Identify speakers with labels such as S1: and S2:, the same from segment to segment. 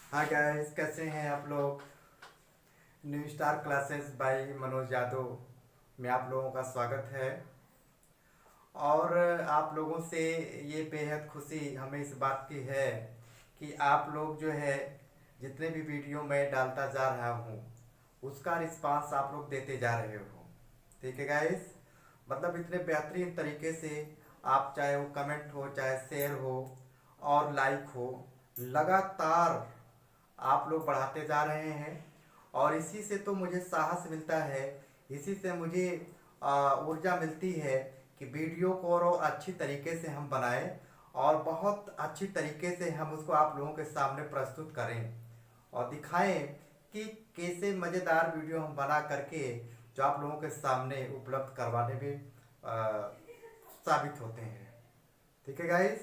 S1: Hi guys, कैसे हैं आप लोग। New star classes bye Manoj Yadav में आप लोगों का स्वागत है। और आप लोगों से ये बेहद खुशी हमें इस बात की है कि आप लोग जो है जितने भी वीडियो मैं डालता जा रहा हूँ उसका रिस्पांस आप लोग देते जा रहे हो। ठीक है गाइस, मतलब इतने बेहतरीन तरीके से आप, चाहे वो कमेंट हो चाहे शेयर हो और लाइक हो, लगातार आप लोग बढ़ाते जा रहे हैं। और इसी से तो मुझे साहस मिलता है, इसी से मुझे ऊर्जा मिलती है कि वीडियो को और अच्छी तरीके से हम बनाएं और बहुत अच्छी तरीके से हम उसको आप लोगों के सामने प्रस्तुत करें और दिखाएं कि कैसे मज़ेदार वीडियो हम बना करके जो आप लोगों के सामने उपलब्ध करवाने में साबित होते हैं। ठीक है गाइस,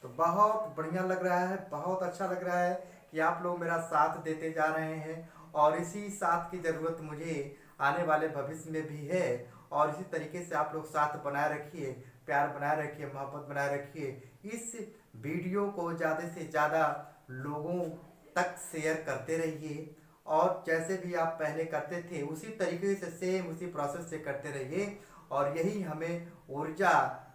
S1: तो बहुत बढ़िया लग रहा है, बहुत अच्छा लग रहा है कि आप लोग मेरा साथ देते जा रहे हैं और इसी साथ की ज़रूरत मुझे आने वाले भविष्य में भी है। और इसी तरीके से आप लोग साथ बनाए रखिए, प्यार बनाए रखिए, मोहब्बत बनाए रखिए। इस वीडियो को ज़्यादा से ज़्यादा लोगों तक शेयर करते रहिए और जैसे भी आप पहले करते थे उसी तरीके से सेम उसी प्रोसेस से करते रहिए। और यही हमें ऊर्जा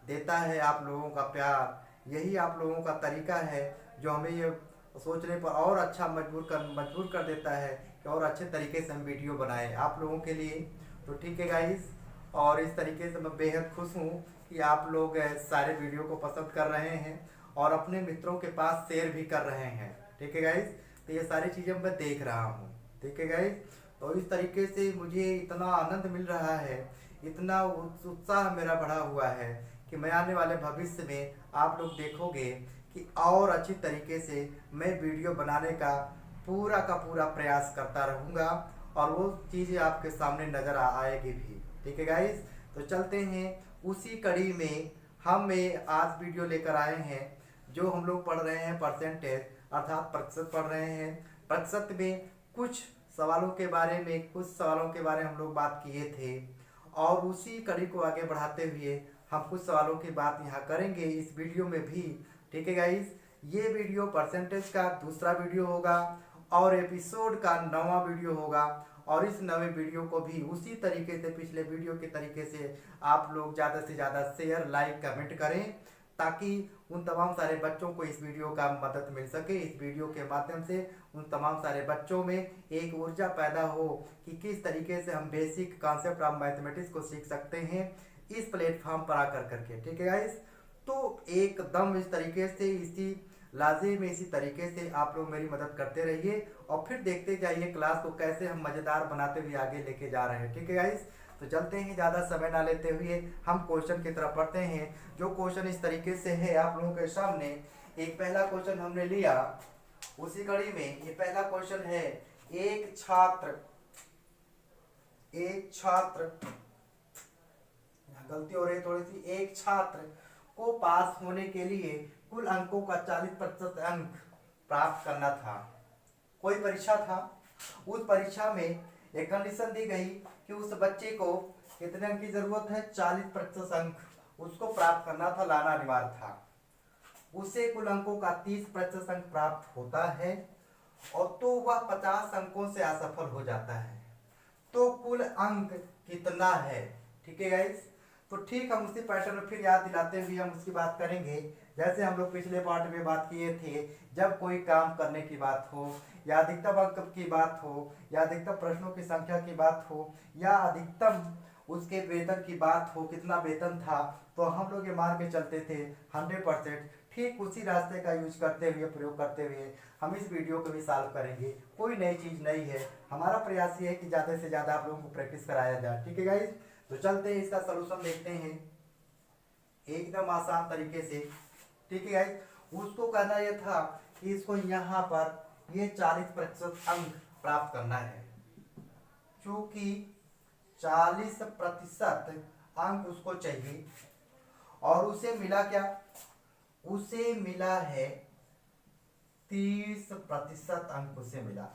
S1: देता है, आप लोगों का प्यार, यही आप लोगों का तरीका है जो हमें ये सोचने पर और अच्छा मजबूर कर देता है कि और अच्छे तरीके से हम वीडियो बनाएं आप लोगों के लिए। तो ठीक है गाइस, और इस तरीके से मैं बेहद खुश हूँ कि आप लोग सारे वीडियो को पसंद कर रहे हैं और अपने मित्रों के पास शेयर भी कर रहे हैं। ठीक है गाइस, तो ये सारी चीज़ें मैं देख रहा हूँ। ठीक है गाइस, तो इस तरीके से मुझे इतना आनंद मिल रहा है, इतना उत्साह मेरा बढ़ा हुआ है कि मैं आने वाले भविष्य में आप लोग देखोगे कि और अच्छी तरीके से मैं वीडियो बनाने का पूरा प्रयास करता रहूँगा और वो चीज़ें आपके सामने नज़र आएगी भी। ठीक है गाइस, तो चलते हैं उसी कड़ी में। हम आज वीडियो लेकर आए हैं जो हम लोग पढ़ रहे हैं परसेंटेज, अर्थात प्रतिशत पढ़ रहे हैं। प्रतिशत में कुछ सवालों के बारे में हम लोग बात किए थे और उसी कड़ी को आगे बढ़ाते हुए हम कुछ सवालों की बात यहाँ करेंगे इस वीडियो में भी। ठीक है गाइस, ये वीडियो परसेंटेज का दूसरा वीडियो होगा और एपिसोड का 9वां वीडियो होगा। और इस नवे वीडियो को भी उसी तरीके से, पिछले वीडियो के तरीके से आप लोग ज़्यादा से ज़्यादा शेयर लाइक कमेंट करें ताकि उन तमाम सारे बच्चों को इस वीडियो का मदद मिल सके। इस वीडियो के माध्यम से उन तमाम सारे बच्चों में एक ऊर्जा पैदा हो कि किस तरीके से हम बेसिक कॉन्सेप्ट ऑफ मैथमेटिक्स को सीख सकते हैं इस प्लेटफॉर्म पर आकर करके। ठीक है गाइस, तो एकदम इस तरीके से, इसी लाजिम इसी तरीके से आप लोग मेरी मदद करते रहिए और फिर देखते जाइए क्लास को कैसे हम मज़ेदार बनाते हुए आगे लेके जा रहे हैं। ठीक है गाइस, तो चलते हैं, ज़्यादा समय ना लेते हुए हम क्वेश्चन की तरफ बढ़ते हैं। जो क्वेश्चन इस तरीके से है आप लोगों के सामने। एक पहला क्वेश्चन हमने लिया उसी कड़ी में। ये पहला क्वेश्चन है, एक छात्र एक छात्र गलती हो रही थोड़ी सी, एक छात्र को पास होने के लिए कुल अंकों का 40% अंक प्राप्त करना था। कोई परीक्षा था, उस परीक्षा में एक कंडीशन दी गई कि उस बच्चे को कितने अंक की जरूरत है, 40% अंक उसको प्राप्त करना था, लाना अनिवार्य था। उसे कुल अंकों का 30% अंक प्राप्त होता है और तो वह 50 अंकों से असफल हो जाता है। तो कुल अंक कितना है। ठीक है गाइस, तो ठीक हम उसी पैटर्न में फिर याद दिलाते हुए हम उसकी बात करेंगे जैसे हम लोग पिछले पार्ट में बात किए थे। जब कोई काम करने की बात हो या अधिकतम अंक की बात हो या अधिकतम प्रश्नों की संख्या की बात हो या अधिकतम उसके वेतन की बात हो, कितना वेतन था, तो हम लोग ये मान के चलते थे 100%। ठीक उसी रास्ते का यूज करते हुए, प्रयोग करते हुए हम इस वीडियो को भी सॉल्व करेंगे। कोई नई चीज़ नहीं है, हमारा प्रयास ये है कि ज़्यादा से ज़्यादा आप लोगों को प्रैक्टिस कराया जाए। ठीक है गाइज, तो चलते हैं इसका सलूशन देखते हैं एकदम आसान तरीके से। ठीक है गाइज, उसको कहना यह था कि इसको यहाँ पर ये 40% अंक प्राप्त करना है। चूंकि 40% अंक उसको चाहिए और उसे मिला क्या, उसे मिला है 30% अंक उसे मिला।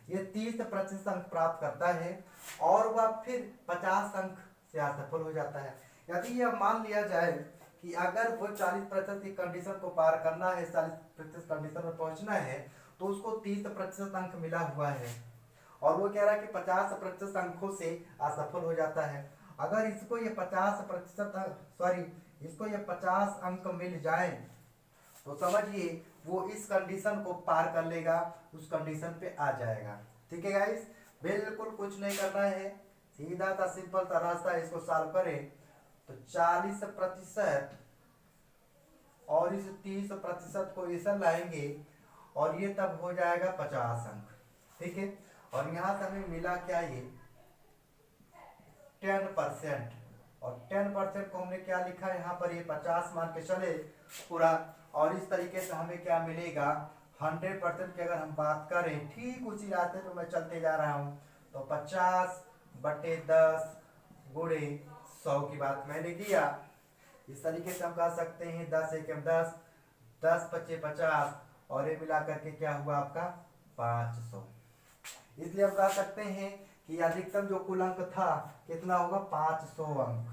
S1: ये 30% अंक प्राप्त करता है और वह फिर 50 अंक से असफल हो जाता है। यदि यह मान लिया जाए कि अगर वो 40% की कंडीशन को पार करना है, 40% कंडीशन में पहुंचना है, तो उसको 30% अंक मिला हुआ है और वो कह रहा है कि 50% अंकों से असफल हो जाता है। अगर इसको ये 50% सॉरी इसको ये 50 अंक मिल जाए तो समझिए वो इस कंडीशन को पार कर लेगा, उस कंडीशन पे आ जाएगा। ठीक है गाइस, बिल्कुल कुछ नहीं करना है, सीधा सा सिंपल सा रास्ता है। इसको सॉल्व करें तो 40% और इस 30% को इधर लाएंगे और ये तब हो जाएगा 50 अंक। ठीक है, और यहाँ से हमें मिला क्या, ये 10%। और 10% को हमने क्या लिखा है यहाँ पर, ये 50 मान के चले पूरा। और इस तरीके से हमें क्या मिलेगा, 100% की अगर हम बात करें, ठीक उसी रास्ते पे मैं चलते जा रहा हूँ, तो 50/10 गुणे 100 की बात मैंने किया। इस तरीके से हम कह सकते हैं 10 एकम 10, 10×5 = 50 और ये मिला करके क्या हुआ आपका 500। इसलिए हम कह सकते हैं कि अधिकतम जो कुल अंक था कितना होगा, 500 अंक।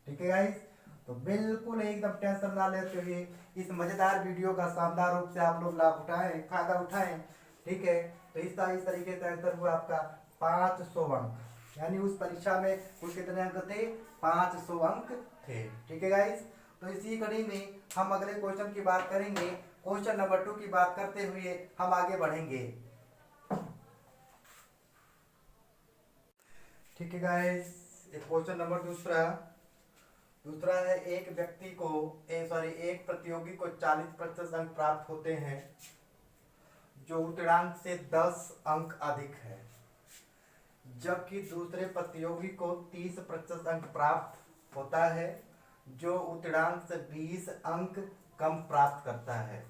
S1: ठीक है गाइस, तो बिल्कुल एकदम टेंशन ना लेते हुए इस मजेदार वीडियो का शानदार रूप से आप लोग लाभ उठाएं, फायदा उठाएं। ठीक है, तो इस तरीके से आंसर हुआ आपका 500 अंक, यानी उस परीक्षा में कुल कितने अंक थे, 500 अंक थे। ठीक है गाइस, तो इसी कड़ी में हम अगले क्वेश्चन की बात करेंगे। क्वेश्चन नंबर 2 की बात करते हुए हम आगे बढ़ेंगे। ठीक है गाइस, क्वेश्चन नंबर दूसरा है, एक व्यक्ति को एक प्रतियोगी को 40% अंक प्राप्त होते हैं जो उत्तीर्णांक से 10 अंक अधिक है, जबकि दूसरे प्रतियोगी को 30% अंक प्राप्त होता है जो उत्तीर्णांक से 20 अंक कम प्राप्त करता है।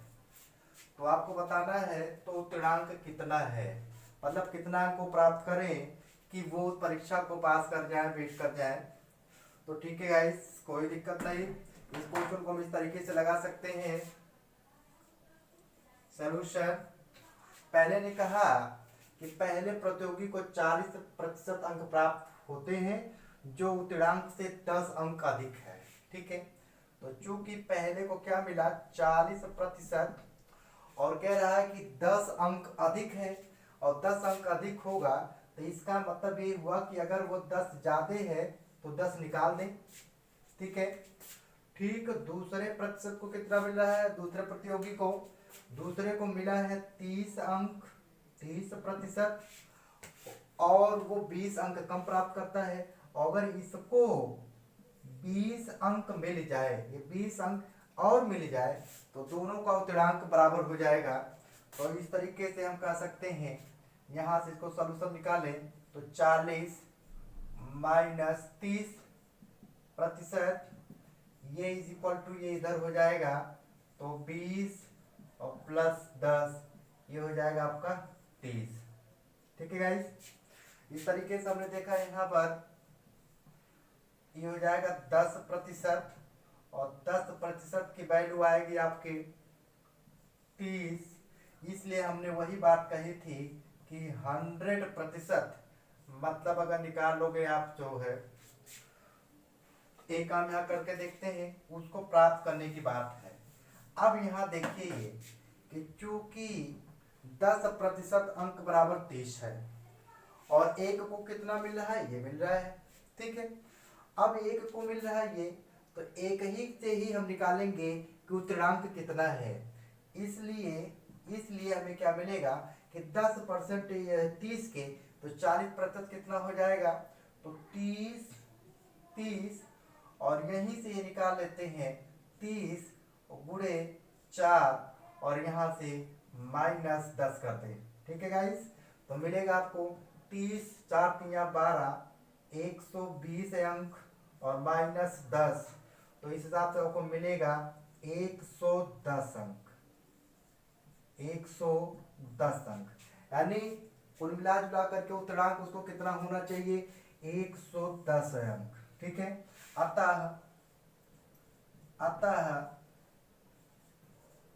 S1: तो आपको बताना है तो उत्तीर्णांक कितना है, मतलब कितना अंक को प्राप्त करें कि वो परीक्षा को पास कर जाए, बेट कर जाए। तो ठीक है गाइस, कोई दिक्कत नहीं, इस क्वेश्चन को हम इस तरीके से लगा सकते हैं। सॉल्यूशन, पहले ने कहा कि पहले प्रतियोगी को 40% अंक प्राप्त होते हैं जो उत्तीर्णांक से 10 अंक अधिक है। ठीक है, तो चूंकि पहले को क्या मिला 40% और कह रहा है कि 10 अंक अधिक है और 10 अंक अधिक होगा, तो इसका मतलब ये हुआ कि अगर वो 10 ज्यादा है तो 10 निकाल दें। ठीक है, ठीक दूसरे प्रतिशत को कितना मिल रहा है, दूसरे को मिला है 30 अंक, 30% और वो 20 अंक कम प्राप्त करता है। अगर इसको 20 अंक मिल जाए, ये 20 अंक और मिल जाए तो दोनों का उत्तीर्णांक बराबर हो जाएगा। तो इस तरीके से हम कह सकते हैं, यहाँ से इसको सॉल्यूशन निकालें तो 40 - 30%, ये इज इक्वल टू ये इधर हो जाएगा तो 20 और +10 ये हो जाएगा आपका 30। ठीक है गाइस, इस तरीके से हमने देखा यहाँ पर ये हो जाएगा 10% और 10% की वैल्यू आएगी आपकी 30। इसलिए हमने वही बात कही थी कि 100%, मतलब अगर निकाल लोगे आप जो है, एक काम यहाँ करके देखते हैं, उसको प्राप्त करने की बात है। अब यहाँ देखिए कि चूंकि 10% अंक बराबर 30 है और एक को कितना मिल रहा है, ये मिल रहा है। ठीक है, अब एक को मिल रहा है ये, तो एक ही से ही हम निकालेंगे कि उत्तीर्णांक कितना है। इसलिए हमें क्या मिलेगा कि 10% 30 के, तो 40% कितना हो जाएगा, तो 30 और यहीं से ये निकाल लेते हैं 30 गुणे 4 और यहाँ से -10 कर दें। ठीक है गाइस, तो मिलेगा आपको 30, 4 × 3 = 12, 120 अंक और -10, तो इस हिसाब से आपको मिलेगा 110 अंक, 110 अंक, यानी कुल मिला जुला करके उत्तीर्णांक उसको कितना होना चाहिए, 110 अंक। ठीक है, अतः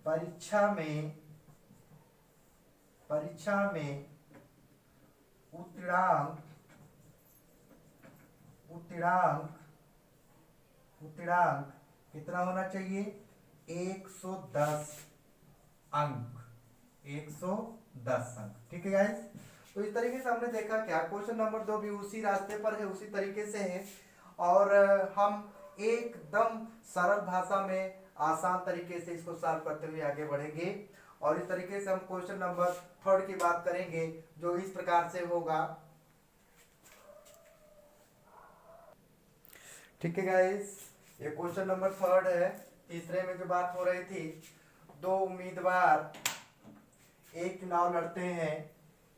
S1: परीक्षा में उत्तीर्णांक कितना होना चाहिए, 110 अंक। 110 अंक। ठीक है गाइस, तो इस तरीके से हमने देखा क्या क्वेश्चन नंबर 2 भी उसी रास्ते पर है, उसी तरीके से है। और हम एकदम सरल भाषा में आसान तरीके से इसको सॉल्व करते हुए आगे बढ़ेंगे। और इस तरीके से हम क्वेश्चन नंबर 3 की बात करेंगे, जो इस प्रकार से होगा। ठीक है गाइस, ये क्वेश्चन नंबर 3 है। तीसरे में जो बात हो रही थी, दो उम्मीदवार एक चुनाव लड़ते हैं,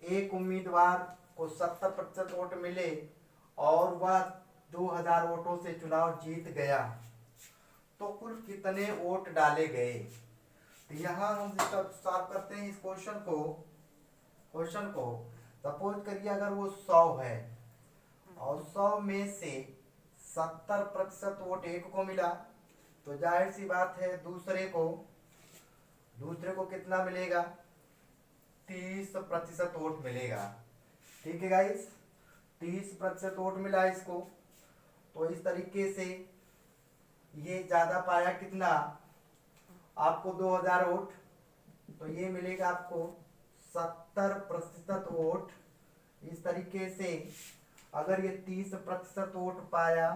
S1: एक उम्मीदवार को 70% वोट मिले और वह 2000 वोटों से चुनाव जीत गया, तो कुल कितने वोट डाले गए। तो यहाँ हम सॉल्व करते हैं इस क्वेश्चन को सपोज करिए अगर वो 100 है और 100 में से 70% वोट एक को मिला, तो जाहिर सी बात है दूसरे को कितना मिलेगा, 30% वोट मिलेगा। ठीक है गाइस, 30% वोट मिला इसको। तो इस तरीके से ये ज्यादा पाया कितना, आपको 2000 वोट, तो ये मिलेगा आपको 70% वोट। इस तरीके से अगर ये 30% वोट पाया,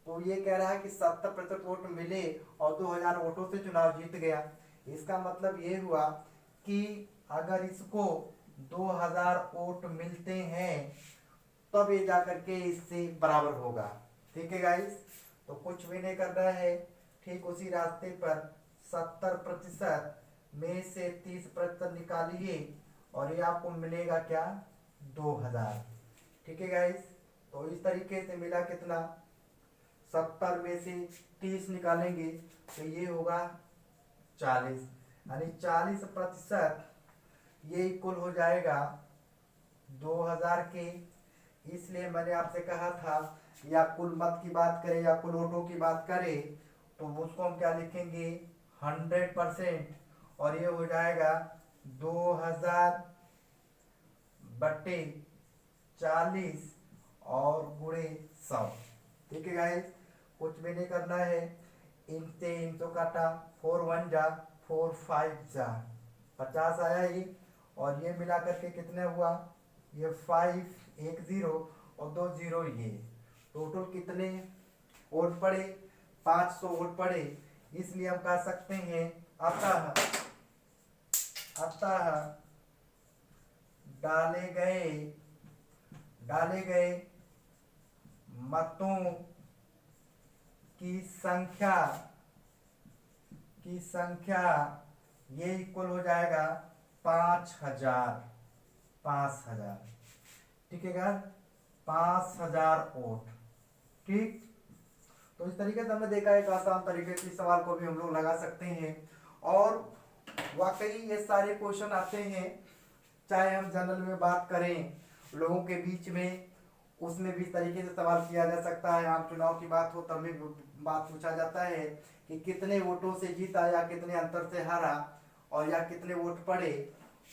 S1: तो ये कह रहा है कि 70% वोट मिले और 2000 वोटों से चुनाव जीत गया। इसका मतलब ये हुआ कि अगर इसको 2000 वोट मिलते हैं तब ये जाकर के इससे बराबर होगा। ठीक है गाइस, तो कुछ भी नहीं करना है, ठीक उसी रास्ते पर 70% में से 30% निकालिए और ये आपको मिलेगा क्या, 2000। ठीक है गाइस, तो इस तरीके से मिला कितना, 70 में से 30 निकालेंगे तो ये होगा 40, यानी 40% ये इक्वल हो जाएगा 2000 के। इसलिए मैंने आपसे कहा था या कुल मत की बात करें या कुल वोटों की बात करें तो उसको हम क्या लिखेंगे, 100%, और ये हो जाएगा 2000 बटे 40 और गुणे 100। ठीक है गाइस, कुछ भी नहीं करना है, इनसे इनको काटा, 4 1 जा 4 5 जा 50 आया ही, और ये मिला करके कितने हुआ, ये 5 1 0 और 2 0, ये टोटल कितने वोट पड़े, 500 वोट पड़े। इसलिए हम कह सकते हैं अतः डाले गए मतों की संख्या ये इक्वल हो जाएगा 5000। ठीक है यार, 5000 वोट। ठीक, तो इस तरीके से हमने देखा एक आसान तरीके से सवाल को भी हम लोग लगा सकते हैं। और वाकई ये सारे क्वेश्चन आते हैं, चाहे हम जनरल में बात करें लोगों के बीच में, उसमें भी इस तरीके से सवाल किया जा सकता है। आम चुनाव की बात हो तब भी बात पूछा जाता है कि कितने वोटों से जीता या कितने अंतर से हारा और या कितने वोट पड़े,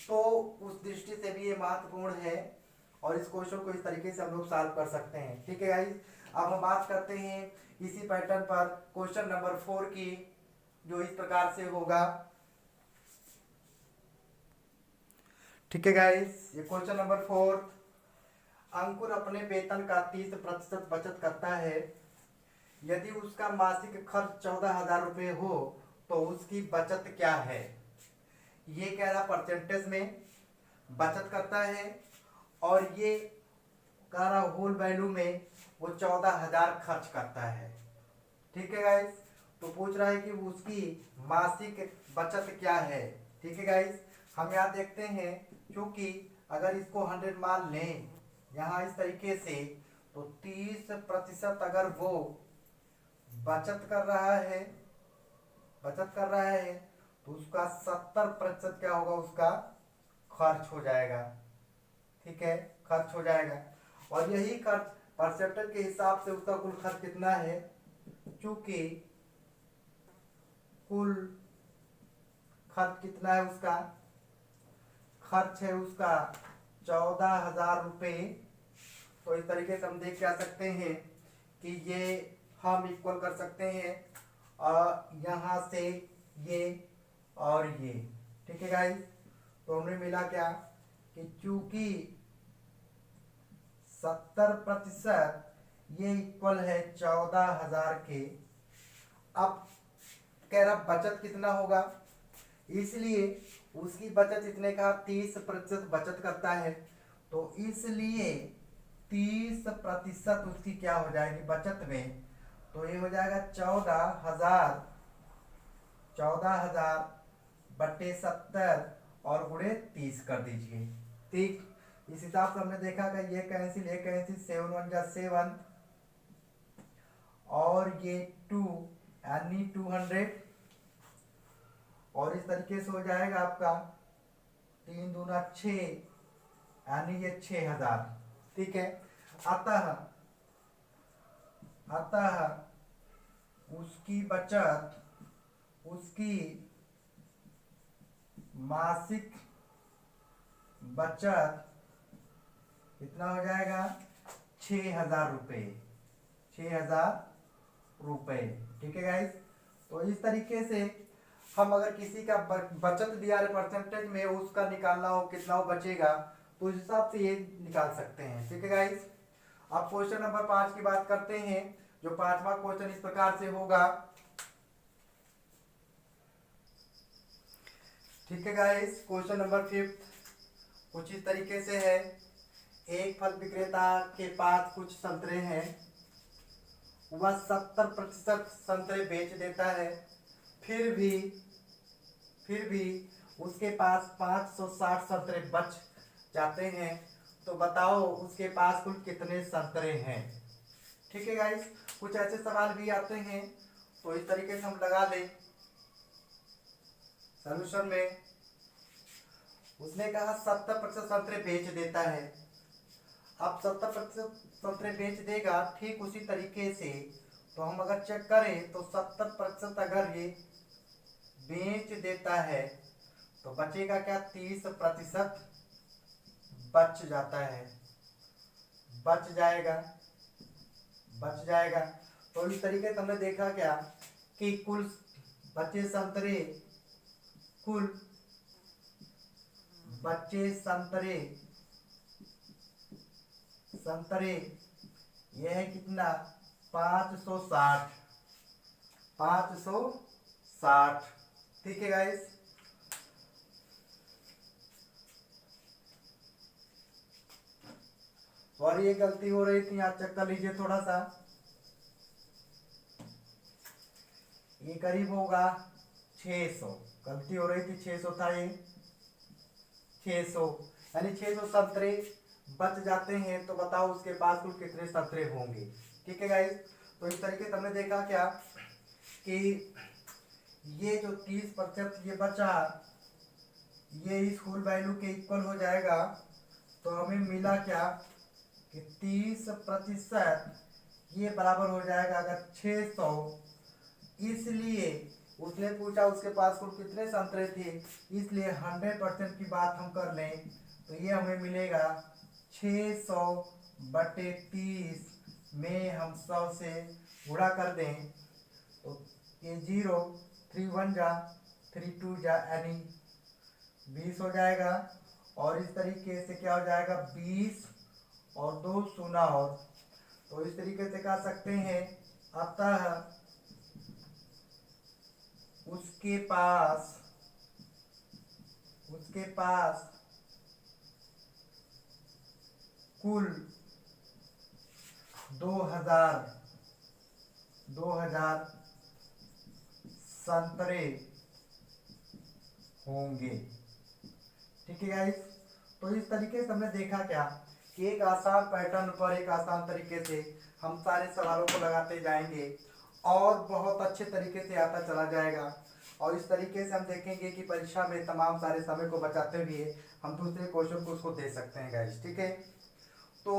S1: तो उस दृष्टि से भी ये महत्वपूर्ण है और इस क्वेश्चन को इस तरीके से हम लोग सॉल्व कर सकते हैं। ठीक है गाइस, अब हम बात करते हैं इसी पैटर्न पर क्वेश्चन नंबर 4 की, जो इस प्रकार से होगा। ठीक है गाइस, ये क्वेश्चन नंबर 4, अंकुर अपने वेतन का 30% बचत करता है। यदि उसका मासिक खर्च 14,000 रुपये हो तो उसकी बचत क्या है। ये कह रहा परसेंटेज में बचत करता है और ये कह रहा होल वैल्यू में वो 14,000 खर्च करता है। ठीक है गाइस, तो पूछ रहा है कि उसकी मासिक बचत क्या है। ठीक है गाइस, हम यहाँ देखते हैं, क्योंकि अगर इसको 100 मान लें यहाँ इस तरीके से, तो 30% अगर वो बचत कर रहा है तो उसका 70% क्या होगा, उसका खर्च हो जाएगा। ठीक है, खर्च हो जाएगा। और यही खर्च परसेंटेज के हिसाब से उसका कुल खर्च कितना है, क्योंकि कुल खर्च कितना है, उसका खर्च है उसका 14,000 रुपये। तो इस तरीके से हम देख क्या सकते हैं कि ये हम इक्वल कर सकते हैं यहाँ से ये और ये, ठीक है गाइस, तो हमने मिला क्या कि चूंकि 70% ये इक्वल है 14,000 के। अब कह रहा बचत कितना होगा, इसलिए उसकी बचत इतने का 30% बचत करता है, तो इसलिए 30% उसकी क्या हो जाएगी बचत में, तो ये हो जाएगा 14,000, 14,000 बट्टे 70 और गुणे 30 कर दीजिए। ठीक, इस हिसाब से हमने देखा कि ये कैंसिल, ये कैंसिल, 7 1 जा 7 और ये 2 यानी 200, और इस तरीके से हो जाएगा आपका 3 दूना 6 यानी ये 6,000। ठीक है, अतः अतः उसकी बचत, उसकी मासिक बचत कितना हो जाएगा 6,000 रुपये, 6,000 रुपये। ठीक है गाइस, तो इस तरीके से हम अगर किसी का बचत दिया है परसेंटेज में, उसका निकालना हो कितना वो बचेगा, तो उस हिसाब से ये निकाल सकते हैं। ठीक है गाइस, अब क्वेश्चन नंबर 5 की बात करते हैं, जो 5वां क्वेश्चन इस प्रकार से होगा। ठीक है गाइस, क्वेश्चन नंबर 5 कुछ इस तरीके से है। एक फल विक्रेता के पास कुछ संतरे हैं, वह 70% संतरे बेच देता है, फिर भी उसके पास 560 संतरे बच जाते हैं, तो बताओ उसके पास कुल कितने संतरे हैं। ठीक है गाइस, कुछ ऐसे सवाल भी आते हैं, तो इस तरीके से हम लगा लें सॉल्यूशन में। उसने कहा 70% संतरे बेच देता है। अब 70% संतरे बेच देगा, ठीक उसी तरीके से तो हम अगर चेक करें तो 70% अगर ये बेच देता है तो बचेगा क्या, 30% बच जाता है, बच जाएगा। तो इस तरीके से हमने देखा क्या कि कुल बचे संतरे, कुल बचे संतरे यह है कितना 560, 560। ठीक है गाइस, और ये गलती हो रही थी, यहाँ चेक कर लीजिए थोड़ा सा, ये करीब होगा 600, गलती हो रही थी 600 था ये, 600 यानी 600 संतरे बच जाते हैं, तो बताओ उसके पास कुल कितने संतरे होंगे। ठीक है गाइस, तो इस तरीके से हमने देखा क्या कि ये जो 30% ये बचा, ये इस होल वैल्यू के इक्वल हो जाएगा, तो हमें मिला क्या कि 30% ये बराबर हो जाएगा अगर 600, इसलिए उसने पूछा उसके पास कुल कितने संतरे थे, इसलिए 100% की बात हम कर लें तो ये हमें मिलेगा 600 बटे 30 में हम 100 से गुणा कर दें तो ये 0 3 1 जा 3 2 जा यानी 20 हो जाएगा, और इस तरीके से क्या हो जाएगा 20 और 2 शून्य, और तो इस तरीके से कह सकते हैं अतः उसके पास कुल 2000 संतरे होंगे। ठीक है गाइस, तो इस तरीके से हमने देखा क्या कि एक आसान पैटर्न पर एक आसान तरीके से हम सारे सवालों को लगाते जाएंगे और बहुत अच्छे तरीके से आता चला जाएगा, और इस तरीके से हम देखेंगे कि परीक्षा में तमाम सारे समय को बचाते हुए हम दूसरे क्वेश्चन को उसको दे सकते हैं गाइस। ठीक है, तो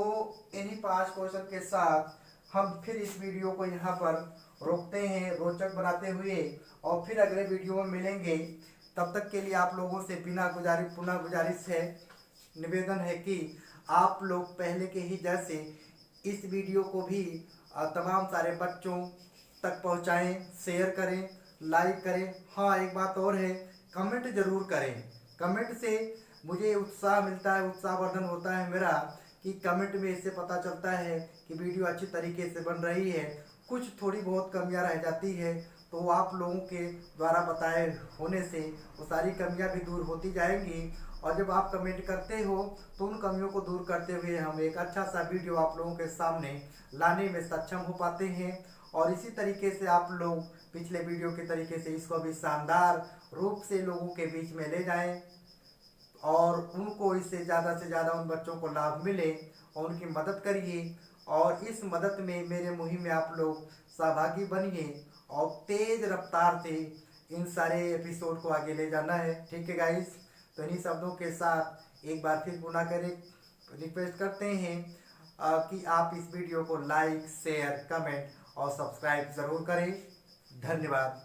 S1: इन्हीं 5 क्वेश्चन के साथ हम फिर इस वीडियो को यहाँ पर रोकते हैं, रोचक बनाते हुए, और फिर अगले वीडियो में मिलेंगे। तब तक के लिए आप लोगों से पुनः गुजारिश है, निवेदन है कि आप लोग पहले के ही जैसे इस वीडियो को भी तमाम सारे बच्चों तक पहुंचाएं, शेयर करें, लाइक करें। हाँ, एक बात और है कमेंट जरूर करें। कमेंट से मुझे उत्साह मिलता है, उत्साहवर्धन होता है मेरा, कि कमेंट में इससे पता चलता है कि वीडियो अच्छी तरीके से बन रही है। कुछ थोड़ी बहुत कमियां रह जाती है तो वो आप लोगों के द्वारा बताए होने से वो सारी कमियां भी दूर होती जाएंगी। और जब आप कमेंट करते हो तो उन कमियों को दूर करते हुए हम एक अच्छा सा वीडियो आप लोगों के सामने लाने में सक्षम हो पाते हैं। और इसी तरीके से आप लोग पिछले वीडियो के तरीके से इसको भी शानदार रूप से लोगों के बीच में ले जाएं और उनको इससे ज़्यादा से ज़्यादा उन बच्चों को लाभ मिले और उनकी मदद करिए। और इस मदद में मेरे मुहिम में आप लोग सहभागी बनिए और तेज़ रफ्तार से इन सारे एपिसोड को आगे ले जाना है। ठीक है गाइस, तो इन्हीं शब्दों के साथ एक बार फिर पुनः करें रिक्वेस्ट करते हैं कि आप इस वीडियो को लाइक, शेयर, कमेंट और सब्सक्राइब ज़रूर करें। धन्यवाद।